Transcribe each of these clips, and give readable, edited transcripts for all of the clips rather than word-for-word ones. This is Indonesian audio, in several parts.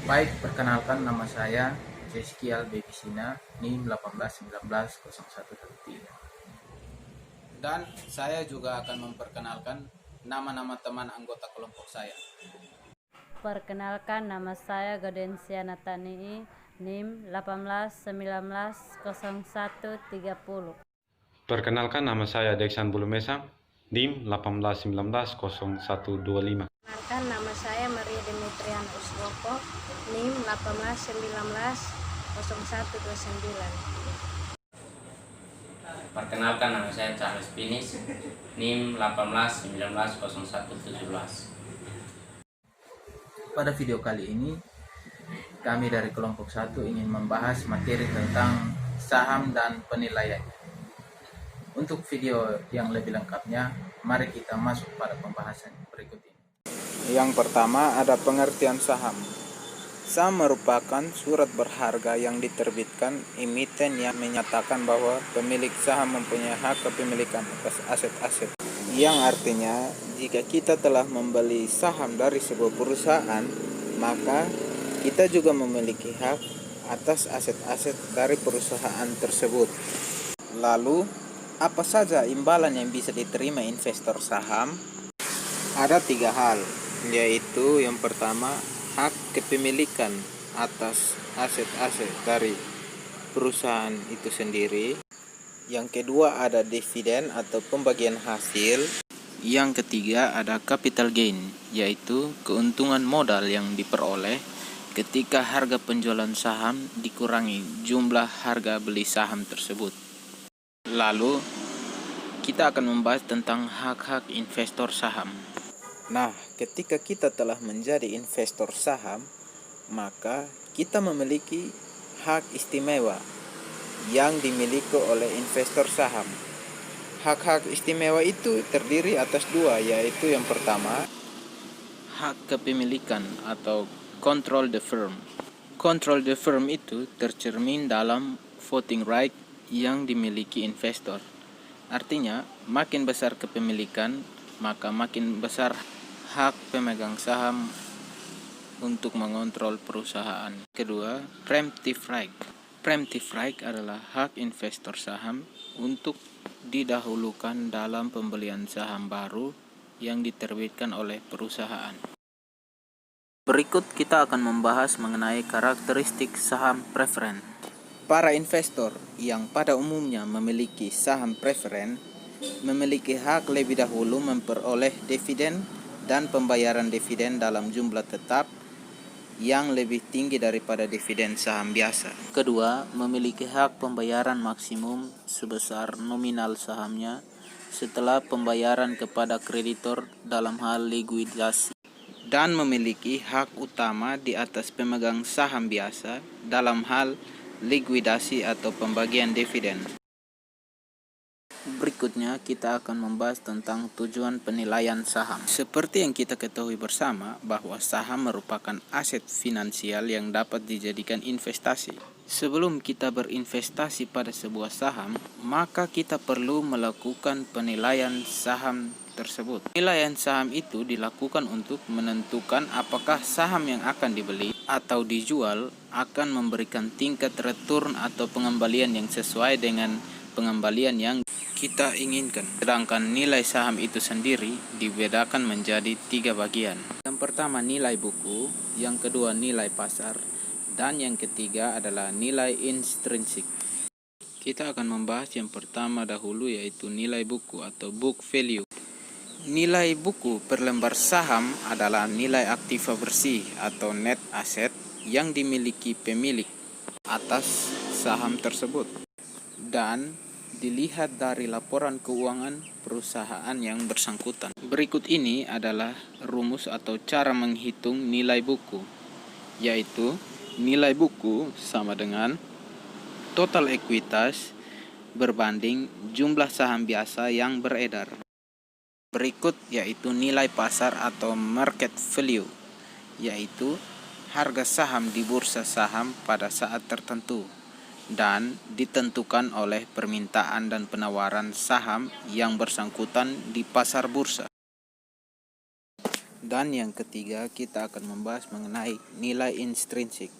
Baik, perkenalkan nama saya Zeskial Bebisina, NIM 18190113. Dan saya juga akan memperkenalkan nama-nama teman anggota kelompok saya. Perkenalkan, nama saya Gaudensia Natanii, NIM 18190130. Perkenalkan, nama saya Deksan Bulumesa, NIM 18190125. Perkenalkan, nama saya Maria Dimitrian Uswoko, NIM 18190129. Perkenalkan, nama saya Charles Pinis, NIM 18190117. Pada video kali ini, kami dari kelompok 1 ingin membahas materi tentang saham dan penilaiannya. Untuk video yang lebih lengkapnya, mari kita masuk pada pembahasan berikut ini. Yang pertama ada pengertian saham. Saham merupakan surat berharga yang diterbitkan emiten yang menyatakan bahwa pemilik saham mempunyai hak kepemilikan atas aset-aset. Yang artinya, jika kita telah membeli saham dari sebuah perusahaan, maka kita juga memiliki hak atas aset-aset dari perusahaan tersebut. Lalu, apa saja imbalan yang bisa diterima investor saham? Ada 3 hal, yaitu yang pertama, hak kepemilikan atas aset-aset dari perusahaan itu sendiri. Yang kedua ada dividen atau pembagian hasil. Yang ketiga ada capital gain, yaitu keuntungan modal yang diperoleh ketika harga penjualan saham dikurangi jumlah harga beli saham tersebut. Lalu kita akan membahas tentang hak-hak investor saham. Nah, ketika kita telah menjadi investor saham, maka kita memiliki hak istimewa yang dimiliki oleh investor saham. Hak-hak istimewa itu terdiri atas 2, yaitu yang pertama, hak kepemilikan atau control the firm. Control the firm itu tercermin dalam voting right yang dimiliki investor. Artinya, makin besar kepemilikan, maka makin besar hak pemegang saham untuk mengontrol perusahaan. Kedua, preemptive right. Preemptive right adalah hak investor saham untuk didahulukan dalam pembelian saham baru yang diterbitkan oleh perusahaan. Berikut kita akan membahas mengenai karakteristik saham preferen. Para investor yang pada umumnya memiliki saham preferen memiliki hak lebih dahulu memperoleh dividen dan pembayaran dividen dalam jumlah tetap yang lebih tinggi daripada dividen saham biasa. Kedua, memiliki hak pembayaran maksimum sebesar nominal sahamnya setelah pembayaran kepada kreditor dalam hal likuidasi, dan memiliki hak utama di atas pemegang saham biasa dalam hal likuidasi atau pembagian dividen. Berikutnya kita akan membahas tentang tujuan penilaian saham. Seperti yang kita ketahui bersama bahwa saham merupakan aset finansial yang dapat dijadikan investasi. Sebelum kita berinvestasi pada sebuah saham, maka kita perlu melakukan penilaian saham tersebut. Penilaian saham itu dilakukan untuk menentukan apakah saham yang akan dibeli atau dijual akan memberikan tingkat return atau pengembalian yang sesuai dengan pengembalian yang kita inginkan. Sedangkan nilai saham itu sendiri dibedakan menjadi 3 bagian. Yang pertama nilai buku, yang kedua nilai pasar, dan yang ketiga adalah nilai intrinsik. Kita akan membahas yang pertama dahulu, yaitu nilai buku atau book value. Nilai buku per lembar saham adalah nilai aktiva bersih atau net asset yang dimiliki pemilik atas saham tersebut dan dilihat dari laporan keuangan perusahaan yang bersangkutan. Berikut ini adalah rumus atau cara menghitung nilai buku, yaitu nilai buku sama dengan total ekuitas berbanding jumlah saham biasa yang beredar. Berikut yaitu nilai pasar atau market value, yaitu harga saham di bursa saham pada saat tertentu dan ditentukan oleh permintaan dan penawaran saham yang bersangkutan di pasar bursa. Dan yang ketiga, kita akan membahas mengenai nilai intrinsik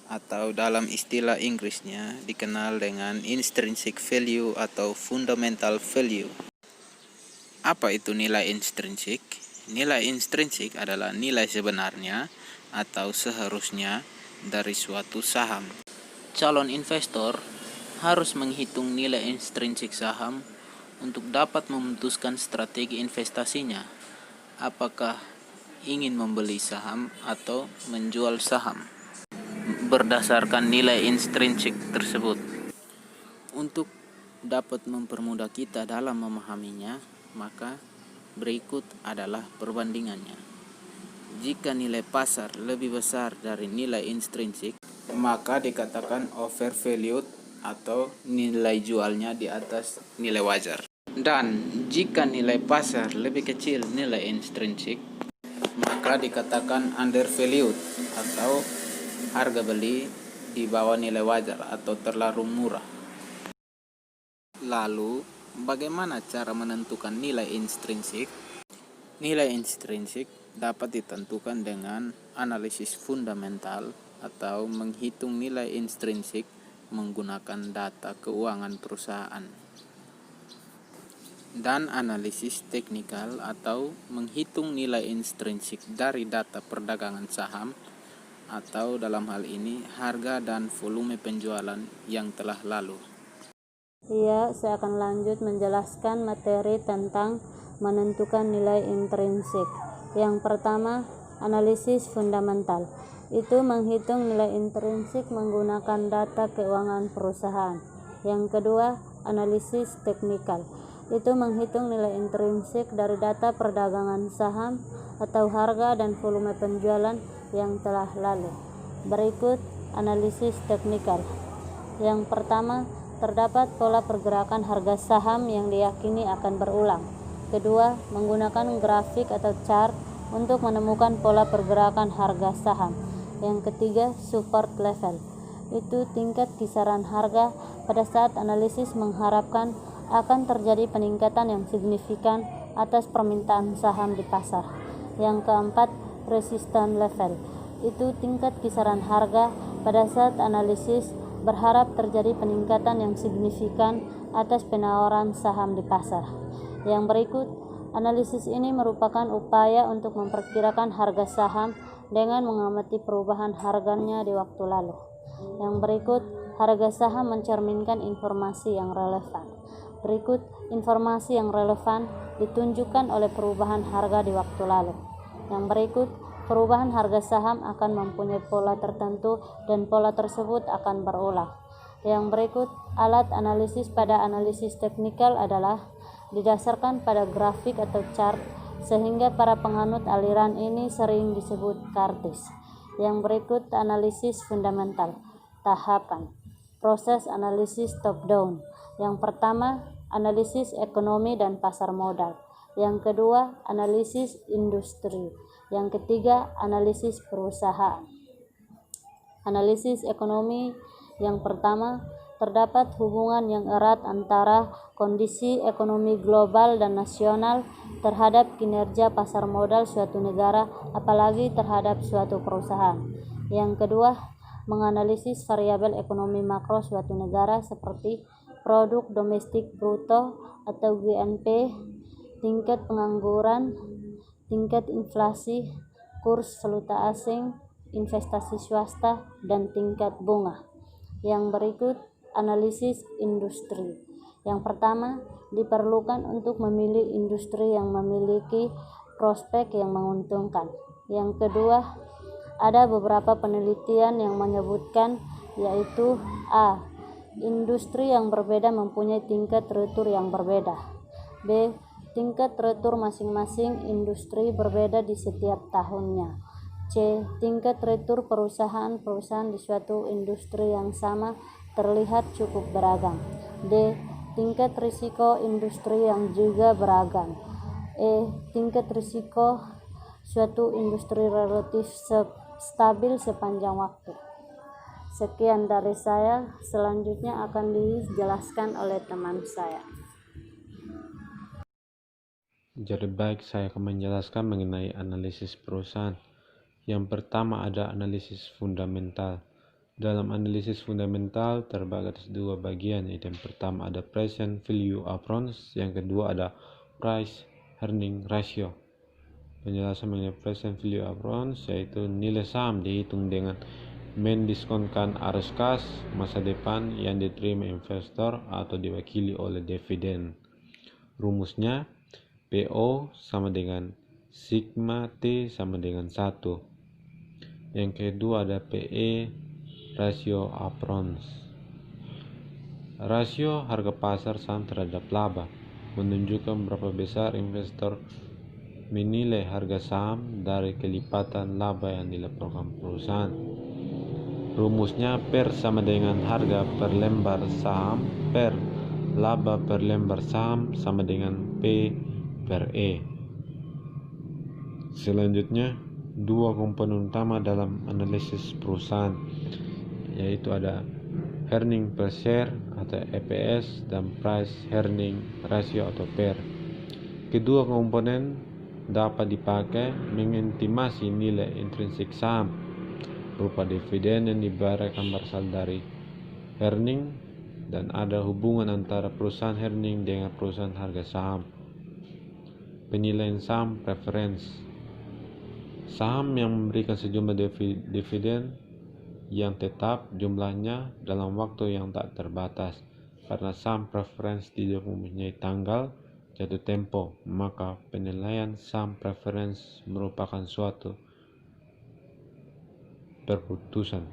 atau dalam istilah Inggrisnya dikenal dengan intrinsic value atau fundamental value. Apa itu nilai intrinsik? Nilai intrinsik adalah nilai sebenarnya atau seharusnya dari suatu saham. Calon investor harus menghitung nilai intrinsik saham untuk dapat memutuskan strategi investasinya. Apakah ingin membeli saham atau menjual saham berdasarkan nilai intrinsik tersebut. Untuk dapat mempermudah kita dalam memahaminya, maka berikut adalah perbandingannya. Jika nilai pasar lebih besar dari nilai intrinsik, maka dikatakan overvalued atau nilai jualnya di atas nilai wajar. Dan jika nilai pasar lebih kecil nilai intrinsik, maka dikatakan undervalued atau harga beli di bawah nilai wajar atau terlalu murah. Lalu, bagaimana cara menentukan nilai intrinsik? Nilai intrinsik dapat ditentukan dengan analisis fundamental atau menghitung nilai intrinsik menggunakan data keuangan perusahaan, dan analisis teknikal atau menghitung nilai intrinsik dari data perdagangan saham atau dalam hal ini harga dan volume penjualan yang telah lalu. Saya akan lanjut menjelaskan materi tentang menentukan nilai intrinsik. Yang pertama, analisis fundamental. Itu menghitung nilai intrinsik menggunakan data keuangan perusahaan. Yang kedua, analisis teknikal. Itu menghitung nilai intrinsik dari data perdagangan saham atau harga dan volume penjualan yang telah lalu. Berikut analisis teknikal. Yang pertama, terdapat pola pergerakan harga saham yang diyakini akan berulang. Kedua, menggunakan grafik atau chart untuk menemukan pola pergerakan harga saham. Yang ketiga, support level. Itu tingkat kisaran harga pada saat analisis mengharapkan akan terjadi peningkatan yang signifikan atas permintaan saham di pasar. Yang keempat, resistance level. Itu tingkat kisaran harga pada saat analisis berharap terjadi peningkatan yang signifikan atas penawaran saham di pasar. Yang berikut, analisis ini merupakan upaya untuk memperkirakan harga saham dengan mengamati perubahan harganya di waktu lalu. Yang berikut, harga saham mencerminkan informasi yang relevan. Berikut, informasi yang relevan ditunjukkan oleh perubahan harga di waktu lalu. Yang berikut, perubahan harga saham akan mempunyai pola tertentu dan pola tersebut akan berulang. Yang berikut, alat analisis pada analisis teknikal adalah didasarkan pada grafik atau chart, sehingga para penganut aliran ini sering disebut kartis. Yang berikut, analisis fundamental. Tahapan proses analisis top down. Yang pertama, analisis ekonomi dan pasar modal. Yang kedua, analisis industri. Yang ketiga, analisis perusahaan. Analisis ekonomi. Yang pertama, terdapat hubungan yang erat antara kondisi ekonomi global dan nasional terhadap kinerja pasar modal suatu negara, apalagi terhadap suatu perusahaan. Yang kedua, menganalisis variabel ekonomi makro suatu negara seperti produk domestik bruto atau GNP, tingkat pengangguran, tingkat inflasi, kurs valuta asing, investasi swasta, dan tingkat bunga. Yang berikut, analisis industri. Yang pertama, diperlukan untuk memilih industri yang memiliki prospek yang menguntungkan. Yang kedua, ada beberapa penelitian yang menyebutkan, yaitu A. Industri yang berbeda mempunyai tingkat retur yang berbeda. B. Tingkat retur masing-masing industri berbeda di setiap tahunnya. C. Tingkat retur perusahaan-perusahaan di suatu industri yang sama terlihat cukup beragam. D. Tingkat risiko industri yang juga beragam. E. Tingkat risiko suatu industri relatif stabil sepanjang waktu. Sekian dari saya, selanjutnya akan dijelaskan oleh teman saya. Jadi baik, saya akan menjelaskan mengenai analisis perusahaan. Yang pertama ada analisis fundamental. Dalam analisis fundamental terbagi atas dua bagian, yaitu yang pertama ada present value upfront, yang kedua ada price earning ratio. Penjelasan mengenai present value upfront yaitu nilai saham dihitung dengan mendiskonkan arus kas masa depan yang diterima investor atau diwakili oleh dividen. Rumusnya PO sama dengan sigma T sama dengan 1. Yang kedua ada PE rasio upfront. Rasio harga pasar saham terhadap laba menunjukkan berapa besar investor menilai harga saham dari kelipatan laba yang dilaporkan perusahaan. Rumusnya PER sama dengan harga per lembar saham per laba per lembar saham sama dengan P per E. Selanjutnya, dua komponen utama dalam analisis perusahaan, yaitu ada earning per share atau EPS dan price earning ratio atau PER. Kedua komponen dapat dipakai mengestimasi nilai intrinsik saham berupa dividen yang dibayarkan berasal dari earning, dan ada hubungan antara perusahaan earning dengan perusahaan harga saham. Penilaian saham preference. Saham yang memberikan sejumlah dividen yang tetap jumlahnya dalam waktu yang tak terbatas. Karena saham preference tidak mempunyai tanggal jatuh tempo, maka penilaian saham preference merupakan suatu perputusan.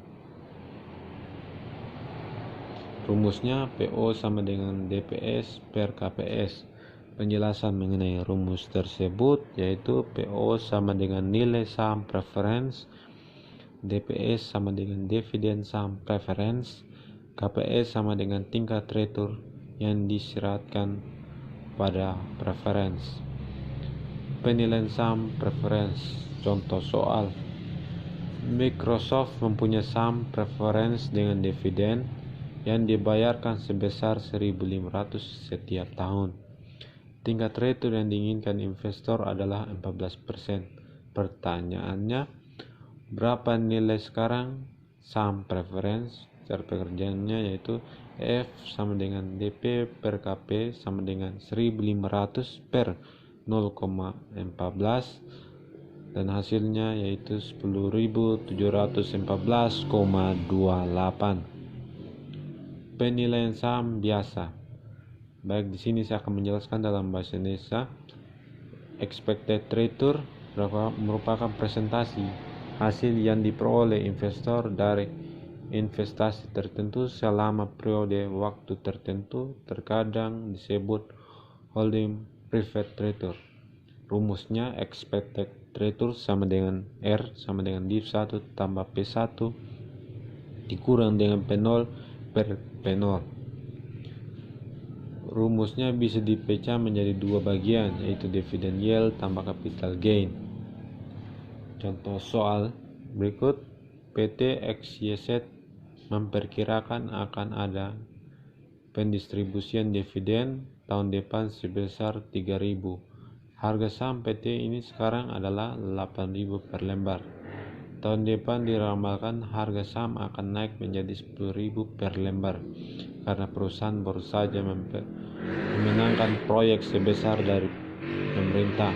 Rumusnya PO sama dengan DPS per KPS. Penjelasan mengenai rumus tersebut yaitu PO sama dengan nilai saham preference, DPS sama dengan dividen saham preference, KPS sama dengan tingkat return yang disyaratkan pada preference. Penilaian saham preference. Contoh soal: Microsoft mempunyai saham preference dengan dividen yang dibayarkan sebesar 1.500 setiap tahun. Tingkat return yang diinginkan investor adalah 14%. Pertanyaannya, berapa nilai sekarang saham preference? Cara pengerjaannya yaitu F sama dengan DP per KP sama dengan 1.500 per 0,14, dan hasilnya yaitu 10.714,28. Penilaian saham biasa. Baik, di sini saya akan menjelaskan dalam bahasa Indonesia. Expected return merupakan presentasi hasil yang diperoleh investor dari investasi tertentu selama periode waktu tertentu, terkadang disebut holding preferred return. Rumusnya expected return sama dengan R sama dengan div 1 tambah P1 dikurang dengan P0 per P0. Rumusnya bisa dipecah menjadi dua bagian, yaitu dividend yield tambah capital gain. Contoh soal berikut: PT XYZ memperkirakan akan ada pendistribusian dividen tahun depan sebesar 3.000. Harga saham PT ini sekarang adalah 8.000 per lembar. Tahun depan diramalkan harga saham akan naik menjadi 10.000 per lembar karena perusahaan baru saja memenangkan proyek sebesar dari pemerintah.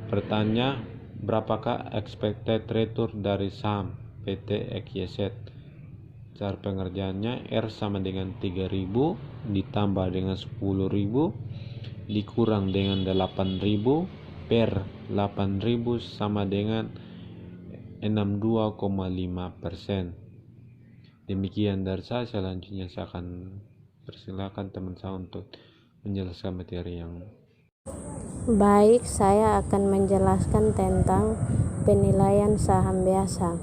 Pertanyaan, berapakah expected return dari saham PT XYZ? Cara pengerjaannya, R sama dengan 3.000 ditambah dengan 10.000 dikurang dengan 8.000 per 8.000 sama dengan 62,5%. Demikian dari saya. Selanjutnya saya akan persilakan teman saya untuk menjelaskan materi yang Baik, saya akan menjelaskan tentang penilaian saham biasa.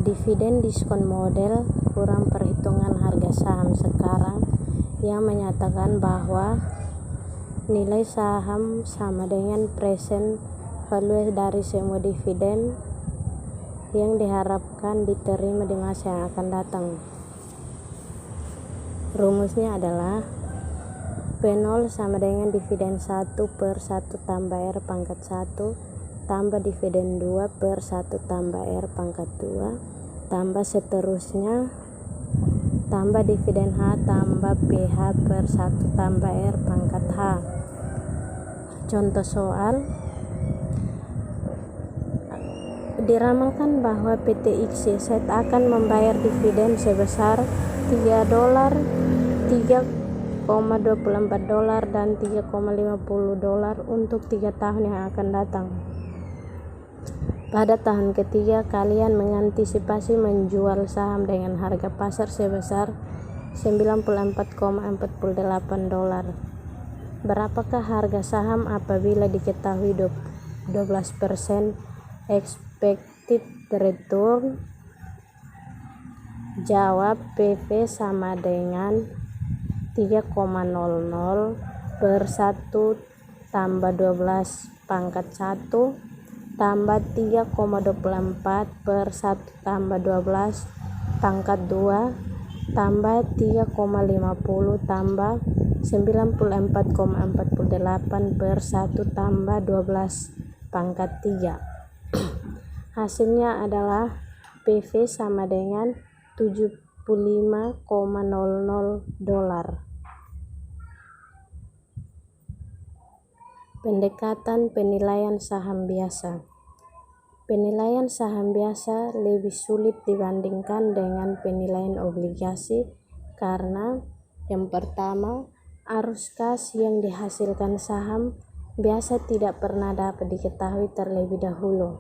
Dividen diskon model kurang perhitungan harga saham sekarang yang menyatakan bahwa nilai saham sama dengan present value dari semua dividen yang diharapkan diterima di masa yang akan datang. Rumusnya adalah P0 sama dengan dividen 1 per 1 tambah R pangkat 1 tambah dividen 2 per 1 tambah R pangkat 2 tambah seterusnya tambah dividen H tambah PH per 1 tambah R pangkat H. Contoh soal, diramalkan bahwa PT XYZ akan membayar dividen sebesar $3, $3,24 dan $3,50 untuk 3 tahun yang akan datang. Pada tahun ketiga, kalian mengantisipasi menjual saham dengan harga pasar sebesar $94,48. Berapakah harga saham apabila diketahui 12% expected return? Jawab, PV sama dengan 3,00 per 1 tambah 12 pangkat 1 tambah 3,24 per 1 tambah 12 pangkat 2 tambah 3,50 tambah 94,48 per 1 tambah 12 pangkat 3. Hasilnya adalah PV sama dengan $75,00. Pendekatan penilaian saham biasa. Penilaian saham biasa lebih sulit dibandingkan dengan penilaian obligasi karena yang pertama, arus kas yang dihasilkan saham biasa tidak pernah dapat diketahui terlebih dahulu.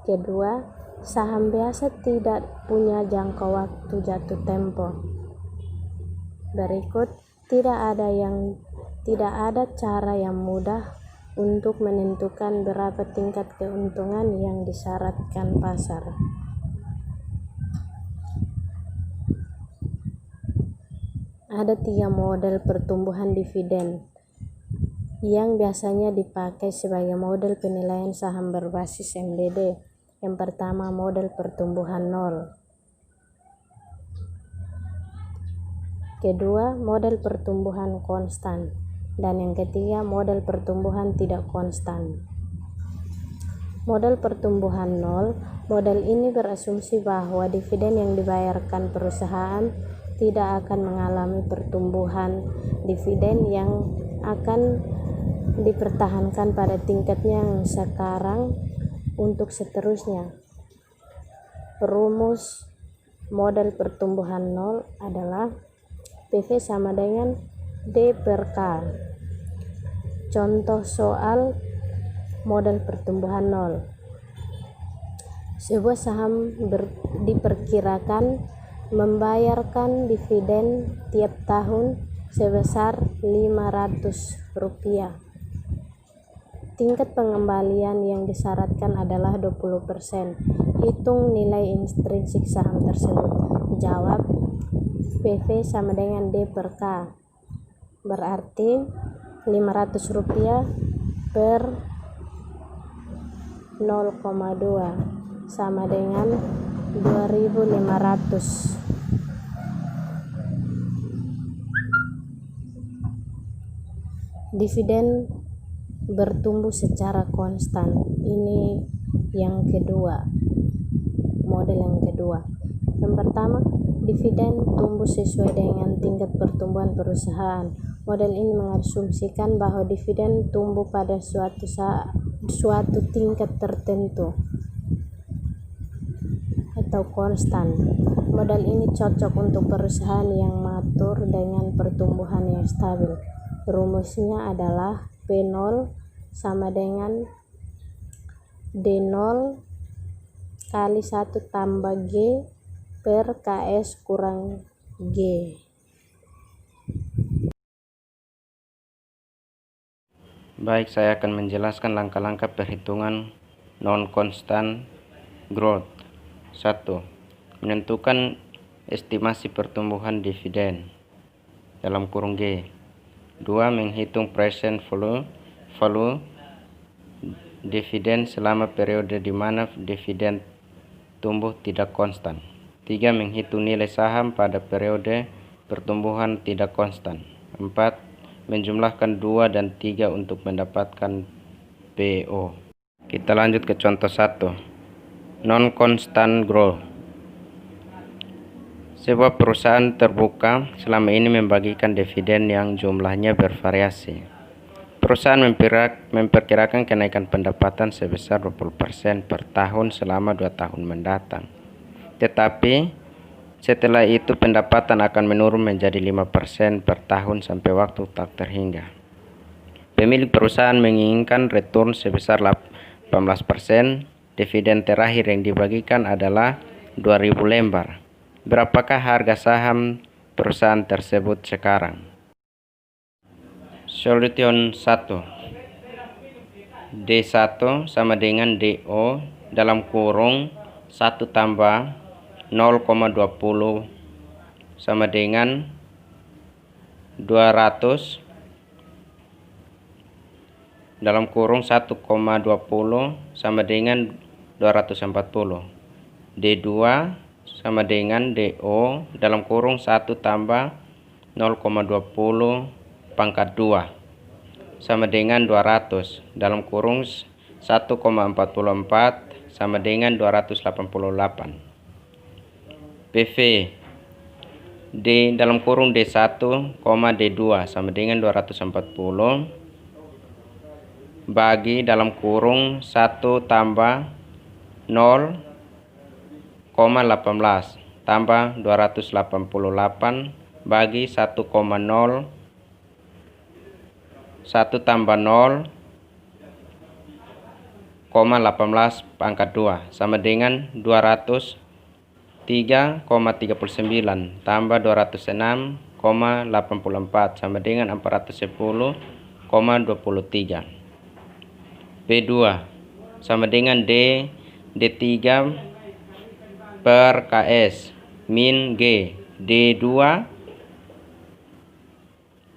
Kedua, saham biasa tidak punya jangka waktu jatuh tempo. Berikut, tidak ada cara yang mudah untuk menentukan berapa tingkat keuntungan yang disyaratkan pasar. Ada 3 model pertumbuhan dividen yang biasanya dipakai sebagai model penilaian saham berbasis MDD. Yang pertama, model pertumbuhan nol. Kedua, model pertumbuhan konstan. Dan yang ketiga, model pertumbuhan tidak konstan. Model pertumbuhan nol, model ini berasumsi bahwa dividen yang dibayarkan perusahaan tidak akan mengalami pertumbuhan dividen yang akan dipertahankan pada tingkatnya yang sekarang untuk seterusnya. Rumus model pertumbuhan nol adalah PV sama dengan D per K. Contoh soal model pertumbuhan nol. Sebuah saham diperkirakan membayarkan dividen tiap tahun sebesar Rp500. Tingkat pengembalian yang disyaratkan adalah 20%. Hitung nilai intrinsik saham tersebut. Jawab, PV sama dengan D per K. Berarti Rp500 per 0,2 sama dengan 2.500. Dividen bertumbuh secara konstan. Ini yang kedua, model yang kedua. Yang pertama, dividen tumbuh sesuai dengan tingkat pertumbuhan perusahaan. Model ini mengasumsikan bahwa dividen tumbuh pada suatu tingkat tertentu atau konstan. Model ini cocok untuk perusahaan yang matur dengan pertumbuhan yang stabil. Rumusnya adalah P0 sama dengan D0 kali 1 tambah G per KS kurang G. Baik, saya akan menjelaskan langkah-langkah perhitungan non-constant growth. 1. Menentukan estimasi pertumbuhan dividen dalam kurung G. 2. Menghitung present value dividen selama periode di mana dividen tumbuh tidak konstan. 3. Menghitung nilai saham pada periode pertumbuhan tidak konstan. 4. menjumlahkan 2 dan 3 untuk mendapatkan PO. Kita lanjut ke contoh 1. Non-constant growth. Sebuah perusahaan terbuka selama ini membagikan dividen yang jumlahnya bervariasi. Perusahaan memperkirakan kenaikan pendapatan sebesar 20% per tahun selama 2 tahun mendatang. Tetapi setelah itu pendapatan akan menurun menjadi 5% per tahun sampai waktu tak terhingga. Pemilik perusahaan menginginkan return sebesar 18%. Dividen terakhir yang dibagikan adalah 2.000 lembar. Berapakah harga saham perusahaan tersebut sekarang? Solution 1. D1 sama dengan DO dalam kurung 1 tambah 0,20 sama dengan 200 dalam kurung 1,20 sama dengan 240. D2 sama dengan DO dalam kurung 1 tambah 0,20 pangkat 2 sama dengan 200 dalam kurung 1,44 sama dengan 288. PV D dalam kurung D1, D2 sama dengan 240 bagi dalam kurung 1 tambah 0,18 tambah 288 bagi 1,0 1 tambah 0,18 pangkat 2 sama dengan 203,39 tambah 206,84 sama dengan 410,23. P2 sama dengan D3 per KS min G D2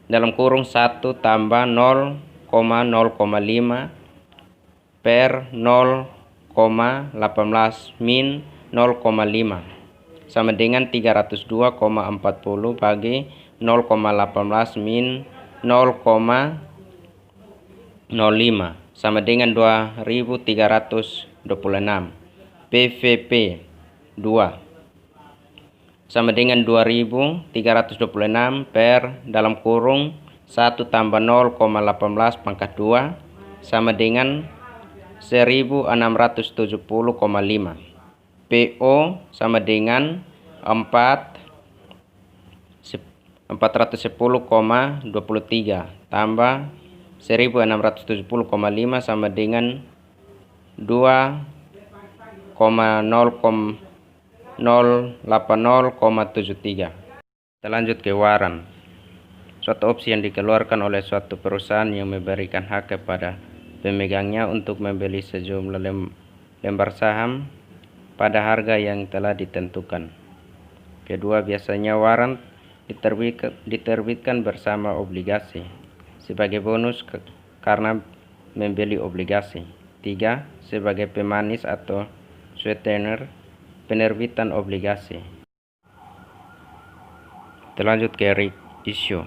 dalam kurung 1 tambah 0,05 per 0,18 min 0,5 sama dengan 302,40 bagi 0,18 min 0,05 sama dengan 2326. PVP 2 sama dengan 2326 per dalam kurung 1 tambah 0,18 pangkat 2 sama dengan 1670,5. PO sama dengan 410,23 tambah 1670,5 sama dengan 2,080,73. Kita lanjut ke waran. Suatu opsi yang dikeluarkan oleh suatu perusahaan yang memberikan hak kepada pemegangnya untuk membeli sejumlah lembar saham pada harga yang telah ditentukan. Kedua, biasanya waran diterbitkan bersama obligasi sebagai bonus karena membeli obligasi. 3. Sebagai pemanis atau sweetener penerbitan obligasi. Lanjut ke rights issue.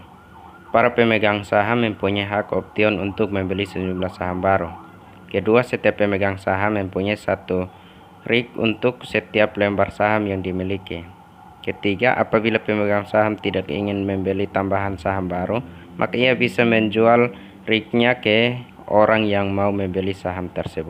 Para pemegang saham mempunyai hak option untuk membeli sejumlah saham baru. Kedua, setiap pemegang saham mempunyai satu right untuk setiap lembar saham yang dimiliki. Ketiga, apabila pemegang saham tidak ingin membeli tambahan saham baru, maka ia bisa menjual right-nya ke orang yang mau membeli saham tersebut.